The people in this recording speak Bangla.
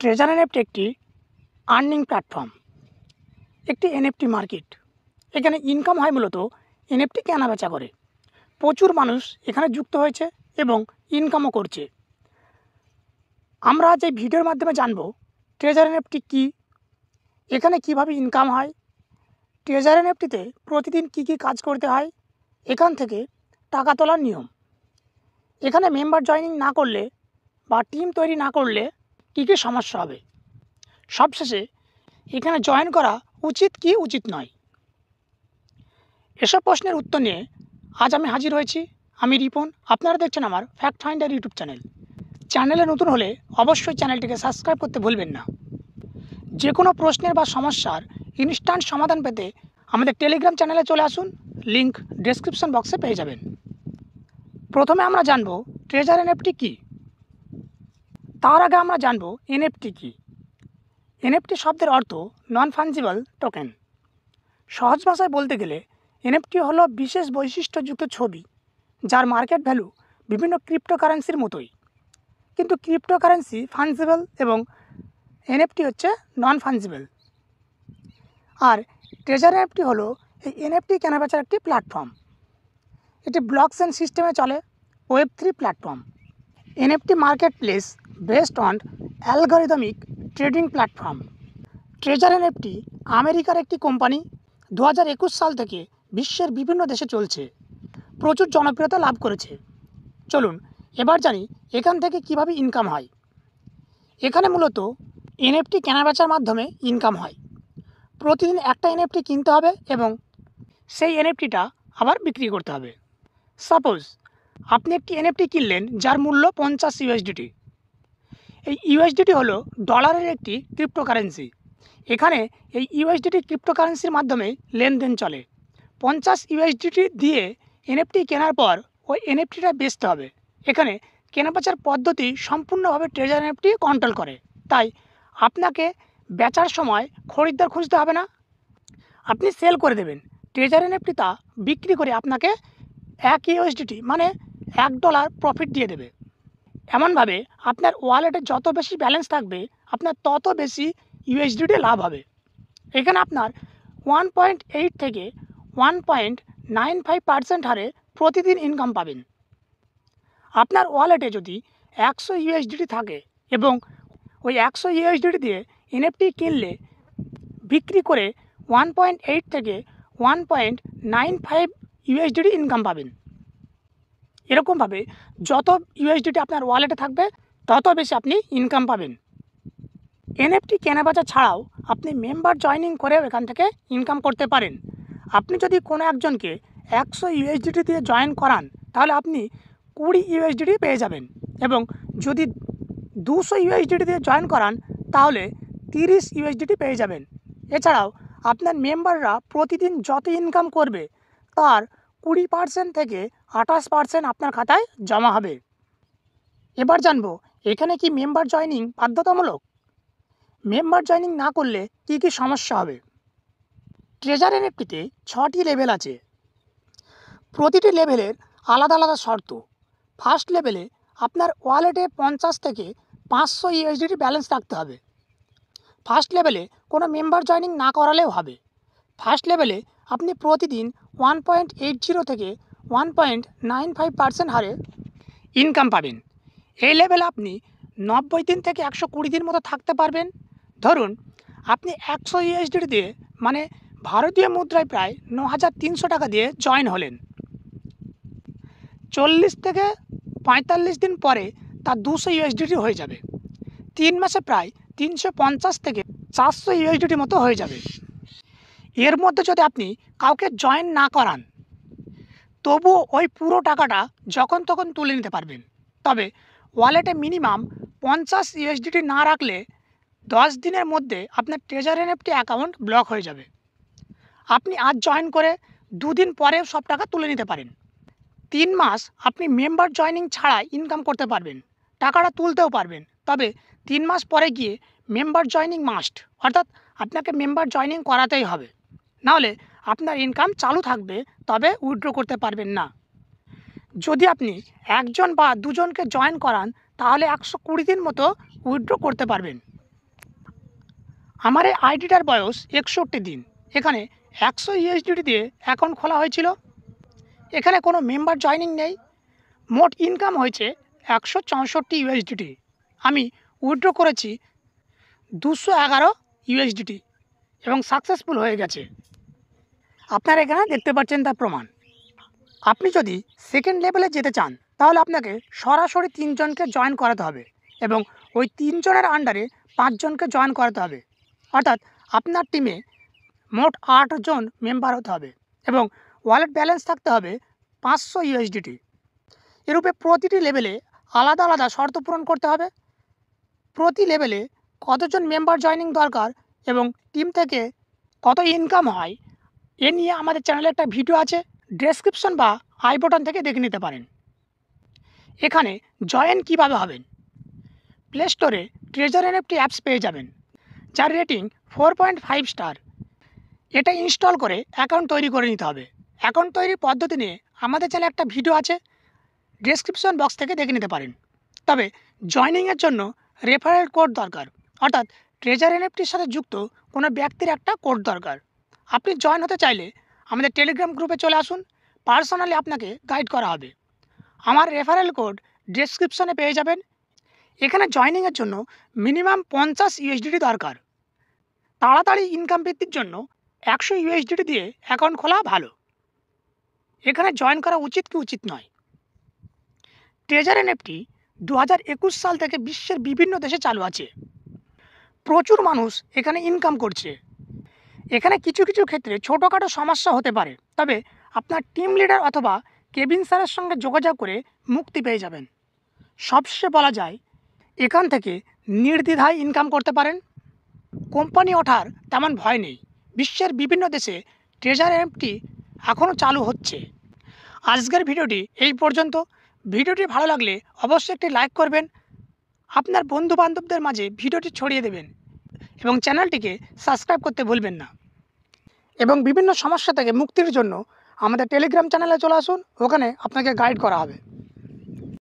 ট্রেজার এনএফটি একটি আর্নিং প্ল্যাটফর্ম, একটি এনএফটি মার্কেট। এখানে ইনকাম হয় মূলত এনএফটি কেনা বেচা করে। প্রচুর মানুষ এখানে যুক্ত হয়েছে এবং ইনকামও করছে। আমরা আজ এই ভিডিওর মাধ্যমে জানব ট্রেজার এনএফটি কী, এখানে কিভাবে ইনকাম হয়, ট্রেজার এনএফটিতে প্রতিদিন কি কি কাজ করতে হয়, এখান থেকে টাকা তোলার নিয়ম, এখানে মেম্বার জয়েনিং না করলে বা টিম তৈরি না করলে কী কী সমস্যা হবে, সবশেষে এখানে জয়েন করা উচিত কি উচিত নয়। এসব প্রশ্নের উত্তর নিয়ে আজ আমি হাজির হয়েছি। আমি রিপন, আপনারা দেখছেন আমার ফ্যাক্ট ফাইন্ডার ইউটিউব চ্যানেল। চ্যানেলে নতুন হলে অবশ্যই চ্যানেলটিকে সাবস্ক্রাইব করতে ভুলবেন না। যে কোনো প্রশ্নের বা সমস্যার ইনস্ট্যান্ট সমাধান পেতে আমাদের টেলিগ্রাম চ্যানেলে চলে আসুন, লিংক ডেসক্রিপশন বক্সে পেয়ে যাবেন। প্রথমে আমরা জানব ট্রেজার এনএফটি কী। তার আগে আমরা জানব এনএফটি কী। এনএফটি শব্দের অর্থ নন ফাঞ্জিবল টোকেন। সহজ ভাষায় বলতে গেলে এনএফটি হলো বিশেষ বৈশিষ্ট্যযুক্ত ছবি যার মার্কেট ভ্যালু বিভিন্ন ক্রিপ্টোকারেন্সির মতোই, কিন্তু ক্রিপ্টোকারেন্সি ফাঞ্জিবল এবং এনএফটি হচ্ছে নন ফাঞ্জিবল। আর ট্রেজার এনএফটি হলো এই এনএফটি কেনাবেচার একটি প্ল্যাটফর্ম। এটি ব্লকচেন সিস্টেমে চলে, ওয়েব3 platform. NFT marketplace based on algorithmic trading platform. Treasure NFT আমেরিকার একটি কোম্পানি। 2021 সাল থেকে বিশ্বের বিভিন্ন দেশে চলছে, প্রচুর জনপ্রিয়তা লাভ করেছে। চলুন এবার জানি এখান থেকে কিভাবে ইনকাম হয়। এখানে মূলত এনএফটি কেনাবেচার মাধ্যমে ইনকাম হয়। প্রতিদিন একটা এনএফটি কিনতে হবে এবং সেই এনএফটিটা আবার বিক্রি করতে হবে। সাপোজ আপনি একটি এনএফটি কিনলেন যার মূল্য 50 ইউএসডিটি। এই ইউএসডিটি হলো ডলারের একটি ক্রিপ্টোকারেন্সি। এখানে এই ইউএসডিটি ক্রিপ্টোকারেন্সির মাধ্যমে লেনদেন চলে। 50 ইউএসডিটি দিয়ে এনএফটি কেনার পর ওই এনএফটিটা বেচতে হবে। এখানে কেনাবেচার পদ্ধতি সম্পূর্ণভাবে ট্রেজার এনএফটি কন্ট্রোল করে। তাই আপনাকে বেচার সময় খরিদ্দার খুঁজতে হবে না, আপনি সেল করে দেবেন। ট্রেজার এনএফটি তা বিক্রি করে আপনাকে 1 ইউএসডিটি মানে $1 প্রফিট দিয়ে দেবে। এমনভাবে আপনার ওয়ালেটে যত বেশি ব্যালেন্স থাকবে আপনার তত বেশি ইউএসডিটি লাভ হবে। এখানে আপনার 1.8 থেকে 1.95% হারে প্রতিদিন ইনকাম পাবেন। আপনার ওয়ালেটে যদি 100 ইউএসডিটি থাকে এবং ওই 100 ইউএসডিটি দিয়ে এনএফটি কিনলে বিক্রি করে 1.8 থেকে 1.95 ইউএসডিটি ইনকাম পাবেন। এরকমভাবে যত ইউএসডিটি আপনার ওয়ালেটে থাকবে তত বেশি আপনি ইনকাম পাবেন। এনএফটি কেনাবেচা ছাড়াও আপনি মেম্বার জয়েনিং করেও এখান থেকে ইনকাম করতে পারেন। আপনি যদি কোনো একজনকে 100 ইউএসডিটি দিয়ে জয়েন করান তাহলে আপনি 20 ইউএসডিটি পেয়ে যাবেন, এবং যদি 200 ইউএসডিটি দিয়ে জয়েন করান তাহলে 30 ইউএসডিটি পেয়ে যাবেন। এছাড়াও আপনার মেম্বাররা প্রতিদিন যত ইনকাম করবে তার 20% থেকে 28% আপনার খাতায় জমা হবে। এবার জানবো এখানে কি মেম্বার জয়েনিং বাধ্যতামূলক? মেম্বার জয়েনিং না করলে কি কি সমস্যা হবে? ট্রেজার এনএফটিতে 6টি লেভেল আছে। প্রতিটি লেভেলের আলাদা আলাদা শর্ত। ফার্স্ট লেভেলে আপনার ওয়ালেটে 50 থেকে 500 ইউএসডিটি ব্যালেন্স রাখতে হবে। ফার্স্ট লেভেলে কোনো মেম্বার জয়েনিং না করালেও হবে। ফার্স্ট লেভেলে আপনি প্রতিদিন 1.80 থেকে 1.95% হারে ইনকাম পাবেন। এই লেভেলে আপনি 90 দিন থেকে 120 দিন মতো থাকতে পারবেন। ধরুন আপনি 100 ইউএসডিটি দিয়ে মানে ভারতীয় মুদ্রায় প্রায় 9,300 টাকা দিয়ে জয়েন হলেন। 40 থেকে 45 দিন পরে তা 200 ইউএসডিটি হয়ে যাবে। 3 মাসে প্রায় 350 থেকে 400 ইউএসডিটি মতো হয়ে যাবে। এর মধ্যে যদি আপনি কাউকে জয়েন না করান তবুও ওই পুরো টাকাটা যখন তখন তুলে নিতে পারবেন। তবে ওয়ালেটে মিনিমাম 50 ইউএসডিটি না রাখলে 10 দিনের মধ্যে আপনার ট্রেজার এনএফটি অ্যাকাউন্ট ব্লক হয়ে যাবে। আপনি আজ জয়েন করে 2 দিন পরে সব টাকা তুলে নিতে পারেন। 3 মাস আপনি মেম্বার জয়েনিং ছাড়া ইনকাম করতে পারবেন, টাকাটা তুলতেও পারবেন। তবে 3 মাস পরে গিয়ে মেম্বার জয়েনিং মাস্ট, অর্থাৎ আপনাকে মেম্বার জয়েনিং করাতেই হবে, নাহলে আপনার ইনকাম চালু থাকবে তবে উইথড্র করতে পারবেন না। যদি আপনি একজন বা দুজনকে জয়েন করান তাহলে 120 দিন মতো উইথড্র করতে পারবেন। আমার এই আইডিটার বয়স 61 দিন। এখানে 100 ইউএসডিটি দিয়ে অ্যাকাউন্ট খোলা হয়েছিল। এখানে কোনো মেম্বার জয়নিং নেই। মোট ইনকাম হয়েছে 164 ইউএসডিটি। আমি উইথড্র করেছি 211 ইউএসডিটি এবং সাকসেসফুল হয়ে গেছে। আপনারা এখানে দেখতে পাচ্ছেন তার প্রমাণ। আপনি যদি সেকেন্ড লেভেলে যেতে চান তাহলে আপনাকে সরাসরি 3 জনকে জয়েন করাতে হবে এবং ওই 3 জনের আন্ডারে 5 জনকে জয়েন করাতে হবে। অর্থাৎ আপনার টিমে মোট 8 জন মেম্বার হতে হবে এবং ওয়ালেট ব্যালেন্স থাকতে হবে 500 ইউএসডিটি। এরূপে প্রতিটি লেভেলে আলাদা আলাদা শর্ত পূরণ করতে হবে। প্রতি লেভেলে কতজন মেম্বার জয়েনিং দরকার এবং টিম থেকে কত ইনকাম হয় এ নিয়ে আমাদের চ্যানেলে একটা ভিডিও আছে, ডেসক্রিপশন বা আই বাটন থেকে দেখে নিতে পারেন। এখানে জয়েন কিভাবে হবেন, প্লে স্টোরে ট্রেজার এনএফটি অ্যাপস পেয়ে যাবেন যার রেটিং 4.5 স্টার। এটা ইনস্টল করে অ্যাকাউন্ট তৈরি করে নিতে হবে। অ্যাকাউন্ট তৈরির পদ্ধতি নিয়ে আমাদের চ্যানেলে একটা ভিডিও আছে, ডেসক্রিপশন বক্স থেকে দেখে নিতে পারেন। তবে জয়েনিংয়ের জন্য রেফারেল কোড দরকার, অর্থাৎ ট্রেজার এনএফটির সাথে যুক্ত কোনো ব্যক্তির একটা কোড দরকার। আপনি জয়েন হতে চাইলে আমাদের টেলিগ্রাম গ্রুপে চলে আসুন, পার্সোনালি আপনাকে গাইড করা হবে। আমার রেফারেল কোড ডেসক্রিপশনে পেয়ে যাবেন। এখানে জয়েনিংয়ের জন্য মিনিমাম 50 ইউএসডিটি দরকার। তাড়াতাড়ি ইনকাম বৃদ্ধির জন্য 100 ইউএসডিটি দিয়ে অ্যাকাউন্ট খোলা ভালো। এখানে জয়েন করা উচিত কি উচিত নয়। ট্রেজার এনএফটি 2021 সাল থেকে বিশ্বের বিভিন্ন দেশে চালু আছে। প্রচুর মানুষ এখানে ইনকাম করছে। এখানে কিছু কিছু ক্ষেত্রে ছোটোখাটো সমস্যা হতে পারে, তবে আপনার টিম লিডার অথবা কেবিন স্যারের সঙ্গে যোগাযোগ করে মুক্তি পেয়ে যাবেন। সবশেষে বলা যায় এখান থেকে নির্দ্বিধায় ইনকাম করতে পারেন। কোম্পানি ওঠার তেমন ভয় নেই। বিশ্বের বিভিন্ন দেশে ট্রেজার এনএফটি এখনও চালু হচ্ছে। আজকের ভিডিওটি এই পর্যন্ত। ভিডিওটি ভালো লাগলে অবশ্যই একটি লাইক করবেন, আপনার বন্ধুবান্ধবদের মাঝে ভিডিওটি ছড়িয়ে দেবেন এবং চ্যানেলটিকে সাবস্ক্রাইব করতে ভুলবেন না। এবং বিভিন্ন সমস্যা থেকে মুক্তির জন্য আমাদের টেলিগ্রাম চ্যানেলে চলে আসুন, ওখানে আপনাকে গাইড করা হবে।